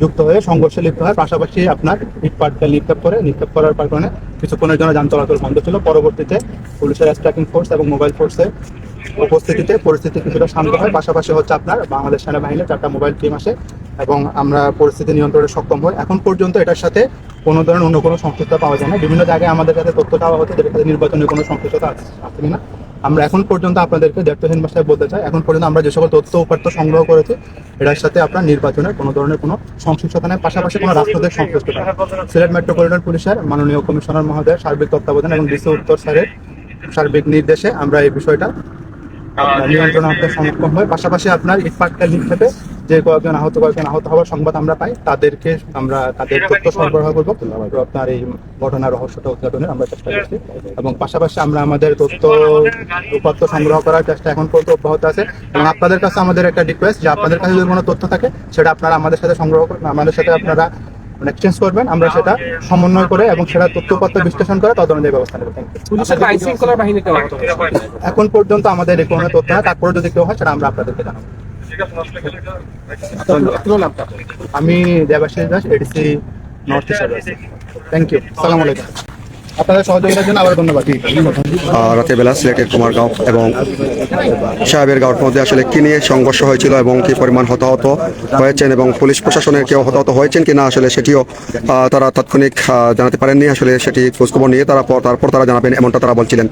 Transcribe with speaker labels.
Speaker 1: যুক্ত হয়ে সংঘর্ষে লিপ্ত হয়। পাশাপাশি আপনার ইটপাটকেল নিক্ষেপ করার কারণে কিছুক্ষণের জন্য যান চলাচল বন্ধ ছিল। পরবর্তীতে পুলিশের স্ট্রাইকিং ফোর্স এবং মোবাইল ফোর্সের উপস্থিতিতে পরিস্থিতি কিছুটা শান্ত হয়। পাশাপাশি হচ্ছে আপনার বাংলাদেশ সেনাবাহিনীর 4টা মোবাইল টিম আসে এবং আমরা পরিস্থিতি নিয়ন্ত্রণে সক্ষম হই। এখন পর্যন্ত এটার সাথে কোনো ধরনের অন্য কোনো সংশ্লিষ্টতা পাওয়া যায় না। বিভিন্ন জায়গায় আমাদের কাছে তথ্য দেওয়া হচ্ছে যেটার সাথে নির্বাচনের কোনো সংশ্লিষ্টতা আছে কিনা। আমরা এখন পর্যন্ত আপনাদেরকে দায়িত্বহীন ভাষায় বলতে চাই, এখন পর্যন্ত আমরা যে সকল তথ্য উপাত্ত সংগ্রহ করেছি এটার সাথে আপনার নির্বাচনের কোনো ধরনের কোনো সংশ্লিষ্টতা নেই, পাশাপাশি কোনো রাষ্ট্রদের সংশ্লিষ্টতা নেই। সিলেট মেট্রো করিডোর পুলিশের মাননীয় কমিশনার মহোদয়ের সার্বিক তত্ত্বাবধান এবং ডিসি উত্তর স্যারের সার্বিক নির্দেশে আমরা এই বিষয়টা নিয়ন্ত্রণ আনতে সক্ষম হয়। পাশাপাশি আপনার ইটপাটকেল নিক্ষেপে যে কয়েকজন আহত হওয়ার সংবাদ আমরা পাই, তাদেরকে আমরা তাদের তথ্য সরবরাহ করবো। তো আপনার এই ঘটনার রহস্যটা উদ্ঘাটনের আমরা চেষ্টা করছি এবং পাশাপাশি আমরা আমাদের উপাত্ত সংগ্রহ করার চেষ্টা এখন পর্যন্ত অব্যাহত আছে। এবং আপনাদের কাছে আমাদের একটা রিকোয়েস্ট যে আপনাদের কাছে যদি কোনো তথ্য থাকে সেটা আপনারা আমাদের সাথে সংগ্রহ করবেন, আমাদের সাথে আপনারা এক্সচেঞ্জ করবেন, আমরা সেটা সমন্বয় করে এবং সেটা তথ্যপত্র বিশ্লেষণ করে তদন্ত ব্যবস্থা নেব। এখন পর্যন্ত আমাদের কোনো তথ্য না, তারপরে যদি কেউ হয় সেটা আমরা আপনাদেরকে জানাবো। আমি Debashish Das, ADC North East. Thank you, সালাম আলাইকুম। আপনাদের সহযোগিতার জন্য আবার ধন্যবাদ।
Speaker 2: রাতের বেলা সিলেটের কুমারগাঁও এবং সাহেবের গাঁওর মধ্যে আসলে কি নিয়ে সংঘর্ষ হয়েছিল এবং কি পরিমাণ হতাহত হয়েছেন এবং পুলিশ প্রশাসনের কেউ হতাহত হয়েছেন কিনা আসলে সেটিও তারা তাৎক্ষণিক জানাতে পারেননি। আসলে সেটি খোঁজখবর নিয়ে তারপর তারা জানাবেন এমনটা তারা বলছিলেন।